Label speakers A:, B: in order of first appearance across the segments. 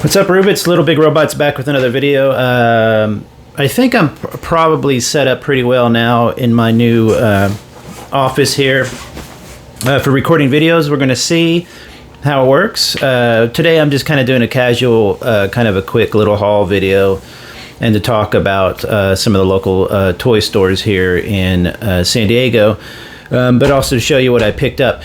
A: What's up, Rubits? Little Big Robots back with another video. I think I'm probably set up pretty well now in my new office here for recording videos. We're going to see how it works. Today I'm just kind of doing a casual, kind of a quick little haul video and to talk about some of the local toy stores here in San Diego, but also to show you what I picked up.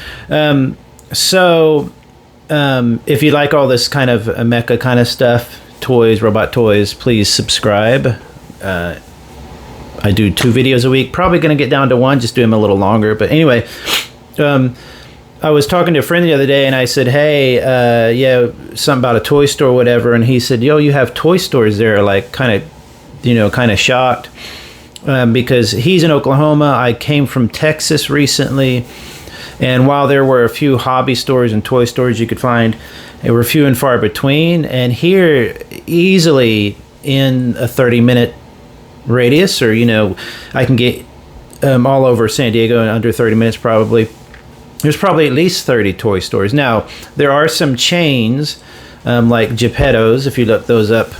A: If you like all this kind of mecha kind of stuff, toys, robot toys, please subscribe. I do 2 videos a week, probably going to get down to 1, just do them a little longer. But anyway, I was talking to a friend the other day and I said, hey, yeah, something about a toy store or whatever. And he said, yo, you have toy stores there, like kind of shocked because he's in Oklahoma. I came from Texas recently. And while there were a few hobby stores and toy stores you could find, they were few and far between. And here, easily in a 30-minute radius, or, I can get all over San Diego in under 30 minutes probably. There's probably at least 30 toy stores. Now, there are some chains, like Geppetto's, if you look those up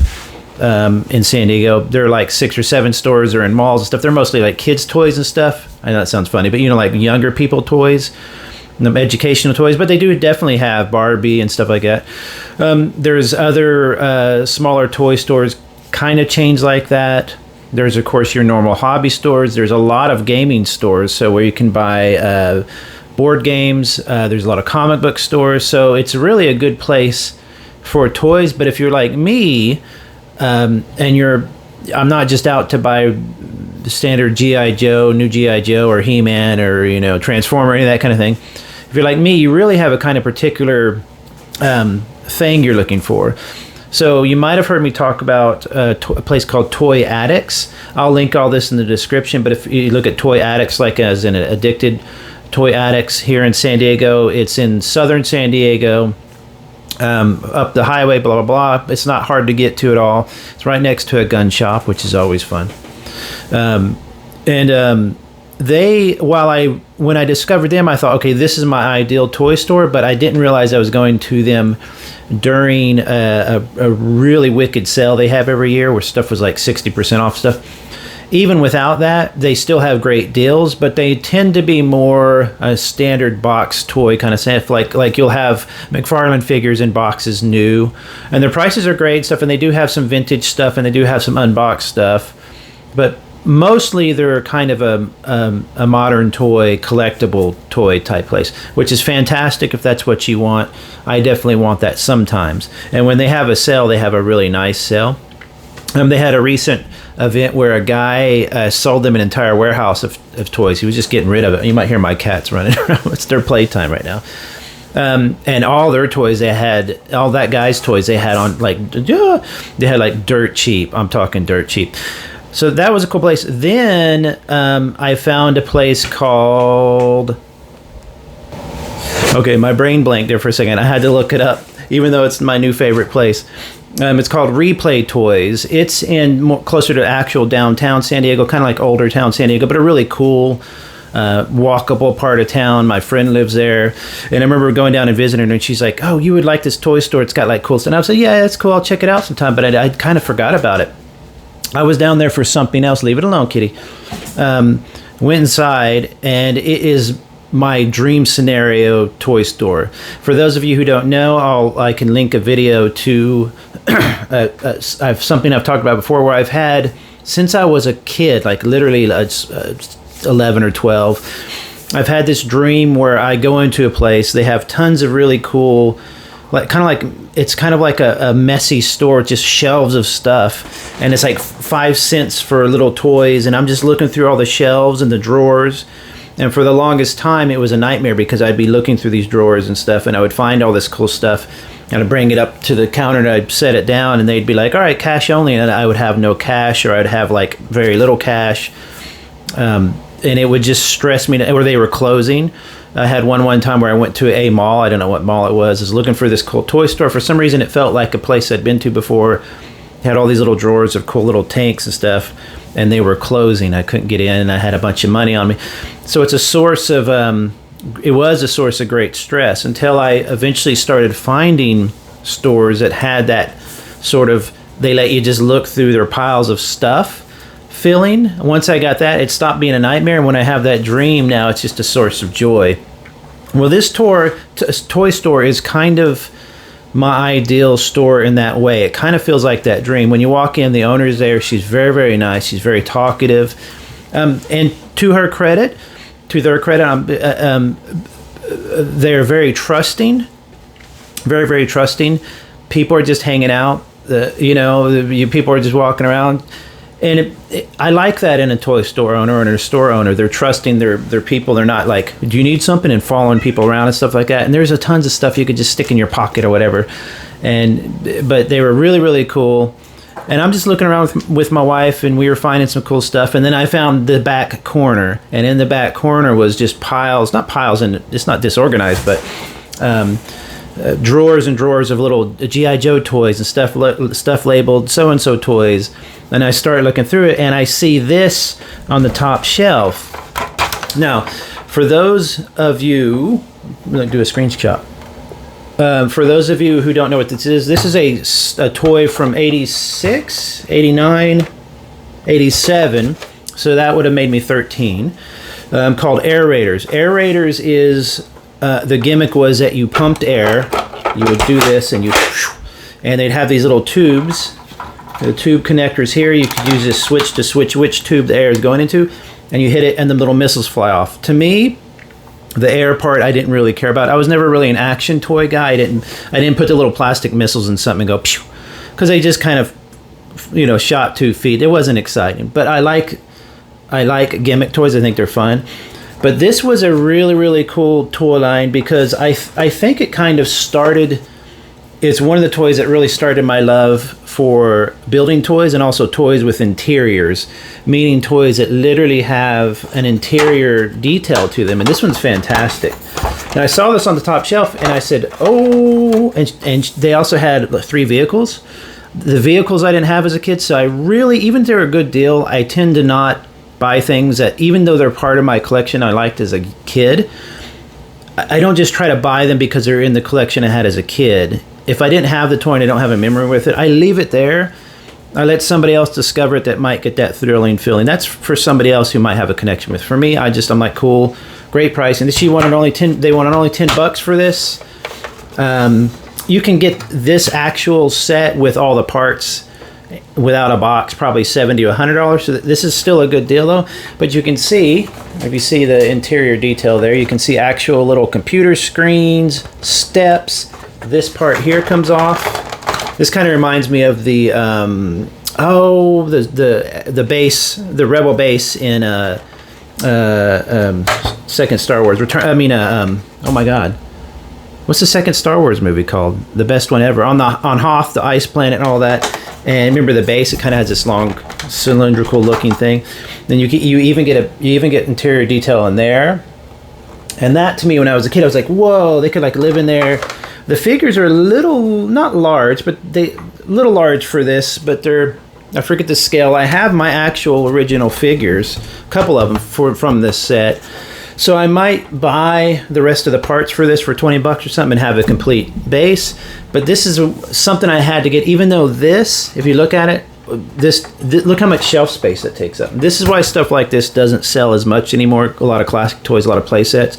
A: in San Diego. There are like 6 or 7 stores or in malls and stuff. They're mostly like kids' toys and stuff. I know that sounds funny, but like younger people toys, educational toys, but they do definitely have Barbie and stuff like that. There's other smaller toy stores, kind of chains like that. There's, of course, your normal hobby stores. There's a lot of gaming stores, so where you can buy board games. There's a lot of comic book stores, so it's really a good place for toys. But if you're like me, and I'm not just out to buy the standard G.I. Joe, new G.I. Joe, or He-Man, or Transformer, any of that kind of thing. If you're like me, you really have a kind of particular thing you're looking for. So you might have heard me talk about a place called Toy Addicts. I'll link all this in the description, but if you look at Toy Addicts, like as in Addicted Toy Addicts here in San Diego, it's in southern San Diego, up the highway, blah, blah, blah. It's not hard to get to at all. It's right next to a gun shop, which is always fun. When I discovered them, I thought, okay, this is my ideal toy store, but I didn't realize I was going to them during a really wicked sale they have every year where stuff was like 60% off stuff. Even without that, they still have great deals, but they tend to be more a standard box toy kind of stuff. Like you'll have McFarlane figures in boxes new, and their prices are great stuff, and they do have some vintage stuff, and they do have some unboxed stuff, but mostly they're kind of a modern toy, collectible toy type place, which is fantastic if that's what you want. I definitely want that sometimes. And when they have a sale, they have a really nice sale. They had a recent event where a guy sold them an entire warehouse of toys. He was just getting rid of it. You might hear my cats running around. It's their playtime right now. And all their toys they had, all that guy's toys they had on they had like dirt cheap. I'm talking dirt cheap. So that was a cool place. Then I found a place called... Okay, my brain blanked there for a second. I had to look it up, even though it's my new favorite place. It's called Replay Toys. It's in closer to actual downtown San Diego, kind of like older town San Diego, but a really cool, walkable part of town. My friend lives there, and I remember going down and visiting her, and she's like, "Oh, you would like this toy store? It's got like cool stuff." And I said, "Yeah, that's cool. I'll check it out sometime." But I kind of forgot about it. I was down there for something else. Leave it alone, kitty. Went inside, and it is my dream scenario toy store. For those of you who don't know, I can link a video to something I've talked about before, where I've had since I was a kid, like literally 11 or 12. I've had this dream where I go into a place. They have tons of really cool, it's kind of like a messy store, just shelves of stuff, and it's like 5 cents for little toys, and I'm just looking through all the shelves and the drawers. And for the longest time, it was a nightmare because I'd be looking through these drawers and stuff, and I would find all this cool stuff, and I'd bring it up to the counter, and I'd set it down, and they'd be like, all right, cash only, and I would have no cash, or I'd have like very little cash, and it would just stress me, or they were closing. I had one time where I went to a mall. I don't know what mall it was. I was looking for this cool toy store. For some reason, it felt like a place I'd been to before. It had all these little drawers of cool little tanks and stuff, and they were closing. I couldn't get in, and I had a bunch of money on me. So it's a source of, it was a source of great stress until I eventually started finding stores that had that sort of, they let you just look through their piles of stuff feeling. Once I got that, it stopped being a nightmare. And when I have that dream now, it's just a source of joy. Well, this toy store is kind of my ideal store in that way. It kind of feels like that dream. When you walk in, the owner's there. She's very, very nice. She's very talkative. And to their credit, they're very trusting. Very, very trusting. People are just hanging out. People are just walking around. And I like that in a toy store owner or in a store owner. They're trusting their people. They're not like, do you need something, and following people around and stuff like that. And there's a tons of stuff you could just stick in your pocket or whatever. But they were really, really cool. And I'm just looking around with my wife, and we were finding some cool stuff. And then I found the back corner. And in the back corner was just not piles, and it's not disorganized, but drawers and drawers of little G.I. Joe toys and stuff labeled so-and-so toys. And I started looking through it, and I see this on the top shelf. Now, for those of you, I'm going to do a screenshot. For those of you who don't know what this is a toy from 86, 89, 87. So that would have made me 13. Called Air Raiders. Air Raiders is, the gimmick was that you pumped air. You would do this, and they'd have these little tubes. The tube connectors here, you could use this switch to switch which tube the air is going into, and you hit it and the little missiles fly off. To me, the air part I didn't really care about. I was never really an action toy guy. I didn't put the little plastic missiles in something and go pew, because they just kind of, shot 2 feet. It wasn't exciting. But I like gimmick toys. I think they're fun. But this was a really, really cool toy line, because I think it kind of started. It's one of the toys that really started my love for building toys, and also toys with interiors, meaning toys that literally have an interior detail to them. And this one's fantastic. And I saw this on the top shelf, and I said, oh, and they also had 3 vehicles. The vehicles I didn't have as a kid, so I really, even if they're a good deal, I tend to not buy things that, even though they're part of my collection I liked as a kid, I don't just try to buy them because they're in the collection I had as a kid. If I didn't have the toy and I don't have a memory with it, I leave it there. I let somebody else discover it that might get that thrilling feeling. That's for somebody else who might have a connection with. For me, I'm like, cool, great price. And they wanted only $10 for this. You can get this actual set with all the parts without a box, probably $70 to $100. So this is still a good deal though. But you can see, if you see the interior detail there, you can see actual little computer screens, steps. This part here comes off. This kind of reminds me of the base, the Rebel base in second Star Wars Return. Oh my God, what's the second Star Wars movie called? The best one ever, on Hoth, the ice planet, and all that. And remember the base? It kind of has this long cylindrical looking thing. Then you even get interior detail in there. And that, to me, when I was a kid, I was like, whoa, they could like live in there. The figures are a little, not large, but a little large for this, but I forget the scale. I have my actual original figures, a couple of them from this set. So I might buy the rest of the parts for this for $20 or something and have a complete base. But this is something I had to get, even though this, if you look at it, look how much shelf space it takes up. This is why stuff like this doesn't sell as much anymore. A lot of classic toys, a lot of play sets.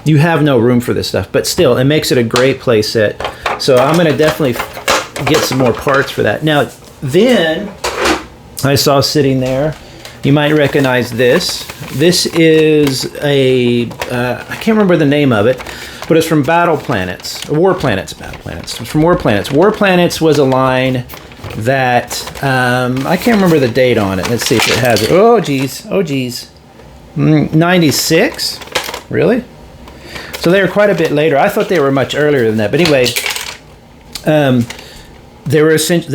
A: You have no room for this stuff, but still, it makes it a great play set. So I'm going to definitely get some more parts for that. Now, then I saw sitting there, you might recognize this. This is I can't remember the name of it, but it's from War Planets. It's from War Planets. War Planets was a line that, I can't remember the date on it. Let's see if it has it. Oh, geez. 96? Really? So they were quite a bit later. I thought they were much earlier than that. But anyway, they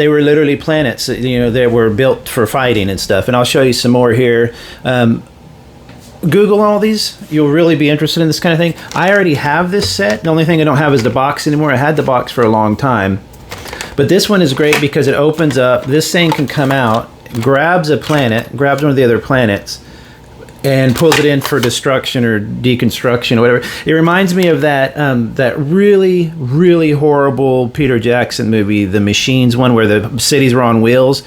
A: were literally planets. They were built for fighting and stuff. And I'll show you some more here. Google all these. You'll really be interested in this kind of thing. I already have this set. The only thing I don't have is the box anymore. I had the box for a long time. But this one is great because it opens up. This thing can come out, grabs a planet, grabs one of the other planets, and pulls it in for destruction or deconstruction or whatever. It reminds me of that really, really horrible Peter Jackson movie, The Machines one, where the cities were on wheels.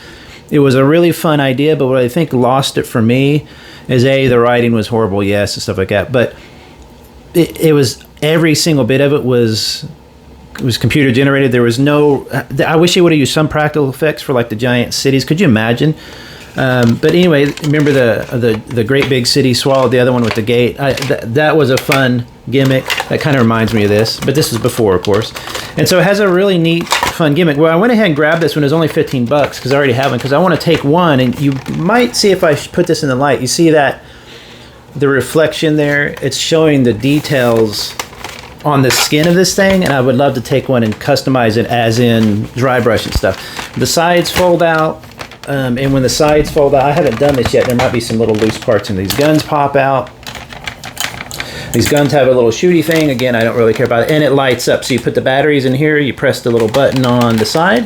A: It was a really fun idea, but what I think lost it for me is the writing was horrible, yes, and stuff like that. But it was, every single bit of it was computer generated. There was no. I wish they would have used some practical effects for like the giant cities. Could you imagine? But anyway, remember the great big city swallowed the other one with the gate. That was a fun gimmick. That kind of reminds me of this, but this is before, of course. And so it has a really neat, fun gimmick. Well, I went ahead and grabbed this one. It was only $15 because I already have one. Because I want to take one, and you might see if I put this in the light. You see that the reflection there? It's showing the details on the skin of this thing, and I would love to take one and customize it, as in dry brush and stuff. The sides fold out. And when the sides fold out, I haven't done this yet. There might be some little loose parts, and these guns pop out. These guns have a little shooty thing. Again, I don't really care about it. And it lights up. So you put the batteries in here, you press the little button on the side,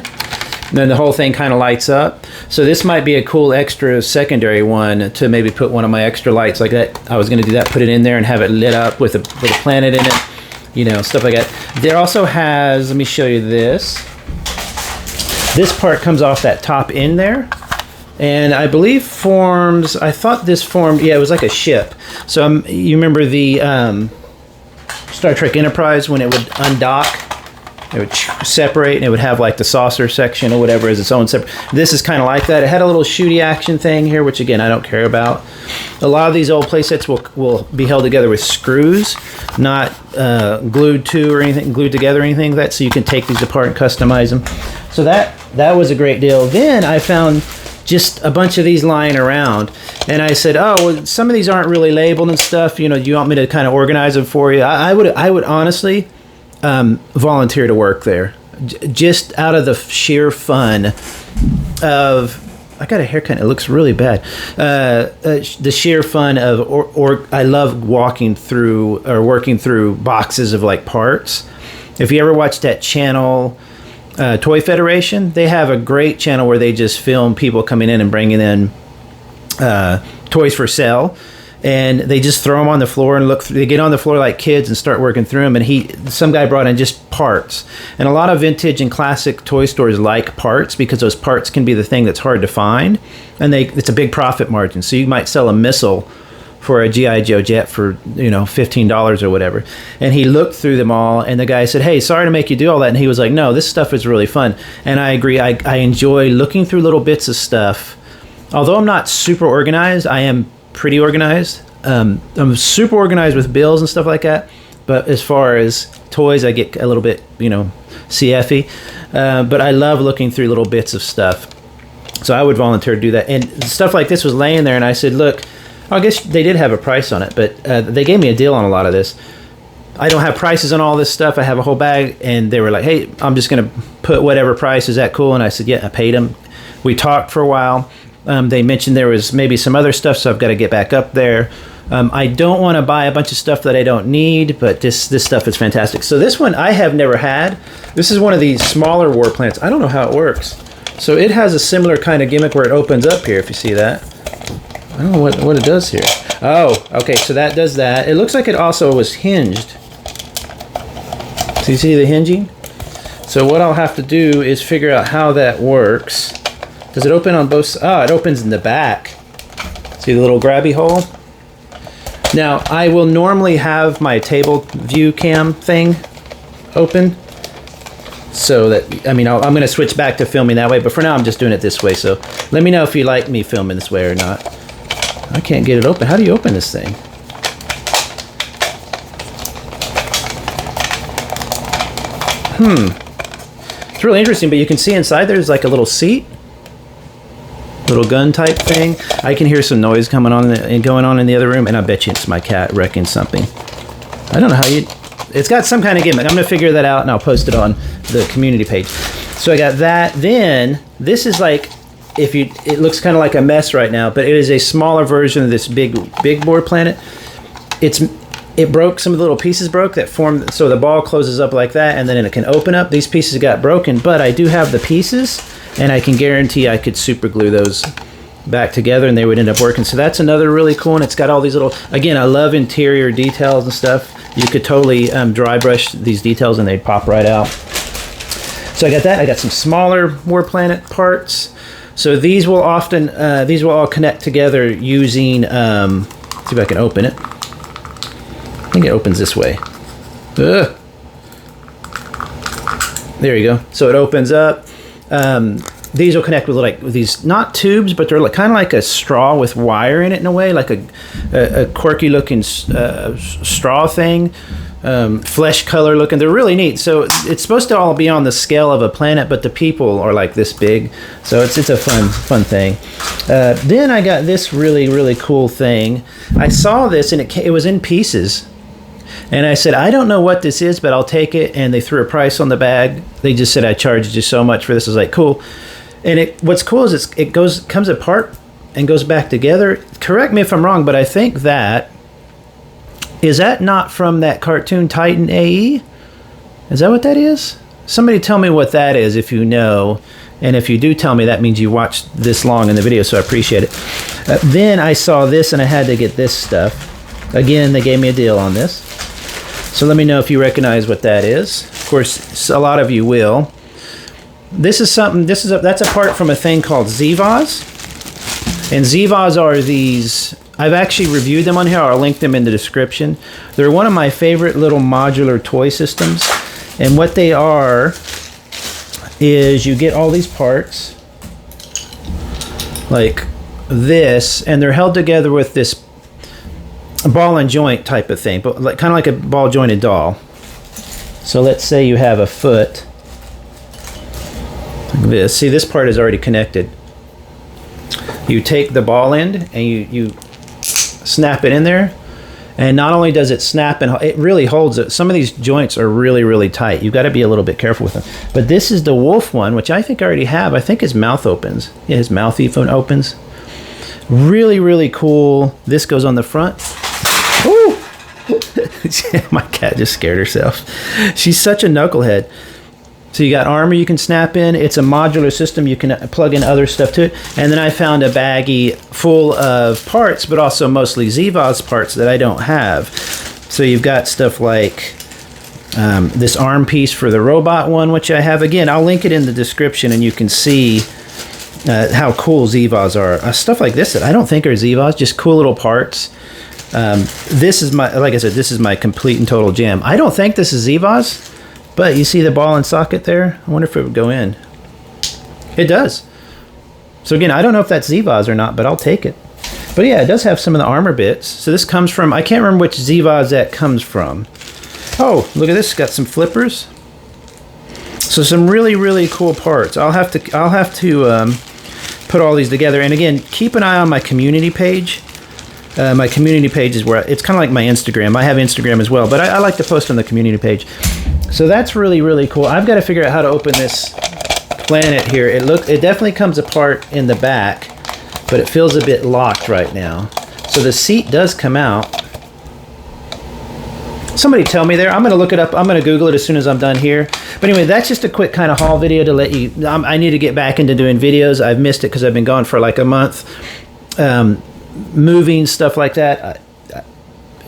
A: and then the whole thing kind of lights up. So this might be a cool extra secondary one to maybe put one of my extra lights like that. I was going to do that, put it in there and have it lit up with a planet in it. You know, stuff like that. There also has, let me show you this. This part comes off that top end there, and I believe forms, I thought this formed, yeah, it was like a ship. So you remember the Star Trek Enterprise, when it would undock, it would separate, and it would have like the saucer section or whatever as its own separate. This is kind of like that. It had a little shooty action thing here, which again, I don't care about. A lot of these old playsets will be held together with screws, not glued together or anything like that, so you can take these apart and customize them. So that was a great deal. Then I found just a bunch of these lying around, and I said, oh, well, some of these aren't really labeled and stuff. You know, do you want me to kind of organize them for you? I would honestly volunteer to work there, just out of the sheer fun of. I got a haircut. It looks really bad. The sheer fun of, or I love working through boxes of like parts. If you ever watch that channel, Toy Federation, they have a great channel where they just film people coming in and bringing in toys for sale, and they just throw them on the floor and they get on the floor like kids and start working through them. And some guy brought in just parts, and a lot of vintage and classic toy stores like parts because those parts can be the thing that's hard to find, and it's a big profit margin. So you might sell a missile for a G.I. Joe jet for, $15 or whatever. And he looked through them all, and the guy said, hey, sorry to make you do all that. And he was like, no, this stuff is really fun. And I agree. I enjoy looking through little bits of stuff. Although I'm not super organized, I am pretty organized. I'm super organized with bills and stuff like that. But as far as toys, I get a little bit, CF-y. But I love looking through little bits of stuff. So I would volunteer to do that. And stuff like this was laying there, and I said, look, I guess they did have a price on it, but they gave me a deal on a lot of this. I don't have prices on all this stuff. I have a whole bag, and they were like, hey, I'm just going to put whatever price. Is that cool? And I said, yeah, I paid them. We talked for a while. They mentioned there was maybe some other stuff, so I've got to get back up there. I don't want to buy a bunch of stuff that I don't need, but this stuff is fantastic. So this one I have never had. This is one of these smaller war planets. I don't know how it works. So it has a similar kind of gimmick where it opens up here, if you see that. I don't know what it does here. Oh, okay, so that does that. It looks like it also was hinged. So you see the hinging? So what I'll have to do is figure out how that works. Does it open on both sides? Oh, it opens in the back. See the little grabby hole? Now, I will normally have my table view cam thing open. So that, I'm going to switch back to filming that way, but for now I'm just doing it this way. So let me know if you like me filming this way or not. I can't get it open. How do you open this thing? It's really interesting, but you can see inside there's like a little seat. Little gun type thing. I can hear some noise coming on and going on in the other room, and I bet you it's my cat wrecking something. I don't know how you... It's got some kind of gimmick. I'm going to figure that out, and I'll post it on the community page. So I got that. Then, this is like... It looks kind of like a mess right now, but it is a smaller version of this big board planet. It broke, some of the little pieces broke that formed, so the ball closes up like that, and then it can open up. These pieces got broken, but I do have the pieces, and I can guarantee I could super glue those back together, and they would end up working. So that's another really cool one. It's got all these little, again, I love interior details and stuff. You could totally dry brush these details and they'd pop right out. So I got that. I got some smaller War Planet parts. So these will often, these will all connect together using, see if I can open it. I think it opens this way. Ugh. There you go. So it opens up. These will connect with like these, not tubes, but they're like, kind of like a straw with wire in it in a way, like a quirky looking straw thing, flesh color looking. They're really neat. So it's supposed to all be on the scale of a planet, but the people are like this big. So it's a fun thing. Then I got this really cool thing. I saw this and it was in pieces. And I said, I don't know what this is, but I'll take it. And they threw a price on the bag. They just said, I charged you so much for this. I was like, cool. And what's cool is it comes apart and goes back together. Correct me if I'm wrong, but I think is that not from that cartoon Titan AE? Is that what that is? Somebody tell me what that is if you know. And if you do tell me, that means you watched this long in the video, so I appreciate it. Then I saw this and I had to get this stuff. Again, they gave me a deal on this. So let me know if you recognize what that is. Of course, a lot of you will. This is something, that's a part from a thing called ZVAs. And ZVAs are these, I've actually reviewed them on here. I'll link them in the description. They're one of my favorite little modular toy systems. And what they are is you get all these parts like this, and they're held together with this ball and joint type of thing, but like, kind of like a ball jointed doll. So let's say you have a foot like this. See, this part is already connected. You take the ball end and you snap it in there, and not only does it snap, and it really holds it. Some of these joints are really tight. You've got to be a little bit careful with them. But this is the wolf one, which I think I already have. I think his mouth opens. Yeah, his mouth even opens. Really cool. This goes on the front. Ooh! My cat just scared herself. She's such a knucklehead. So you got armor you can snap in. It's a modular system. You can plug in other stuff to it. And then I found a baggie full of parts, but also mostly ZVAS parts that I don't have. So you've got stuff like this arm piece for the robot one, which I have. Again, I'll link it in the description, and you can see how cool ZVAs are. Stuff like this that I don't think are ZVAs, just cool little parts. This is my, like I said, this is my complete and total jam. I don't think this is ZVAs, but you see the ball and socket there? I wonder if it would go in. It does. So again, I don't know if that's ZVAs or not, but I'll take it. But yeah, it does have some of the armor bits. So this comes from, I can't remember which ZVAs that comes from. Oh, look at this, it's got some flippers. So some really cool parts. I'll have to put all these together. And again, keep an eye on my community page. My community page is where it's kind of like my Instagram. I have Instagram as well, but I like to post on the community page. So that's really cool. I've got to figure out how to open this planet here. It definitely comes apart in the back, but it feels a bit locked right now. So the seat does come out. Somebody tell me there. I'm going to look it up. I'm going to Google it as soon as I'm done here. But anyway, that's just a quick kind of haul video to let you, I need to get back into doing videos. I've missed it because I've been gone for like a month. Moving, stuff like that.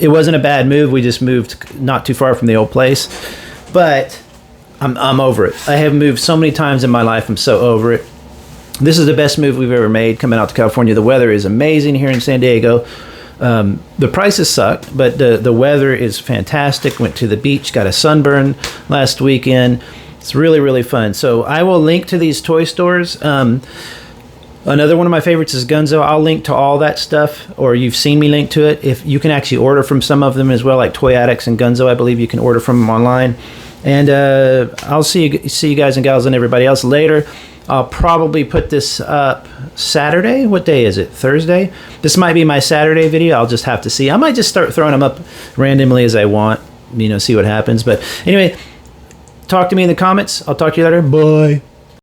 A: It wasn't a bad move. We just moved not too far from the old place. But I'm over it. I have moved so many times in my life. I'm so over it. This is the best move we've ever made coming out to California. The weather is amazing here in San Diego. The prices suck, but the weather is fantastic. Went to the beach, got a sunburn last weekend. It's really fun. So I will link to these toy stores. Another one of my favorites is Gunzo. I'll link to all that stuff, or you've seen me link to it. If you can actually order from some of them as well, like Toy Addicts and Gunzo, I believe you can order from them online. And I'll see you guys and gals and everybody else later. I'll probably put this up Saturday. What day is it? Thursday? This might be my Saturday video. I'll just have to see. I might just start throwing them up randomly as I want, see what happens. But anyway, talk to me in the comments. I'll talk to you later. Bye.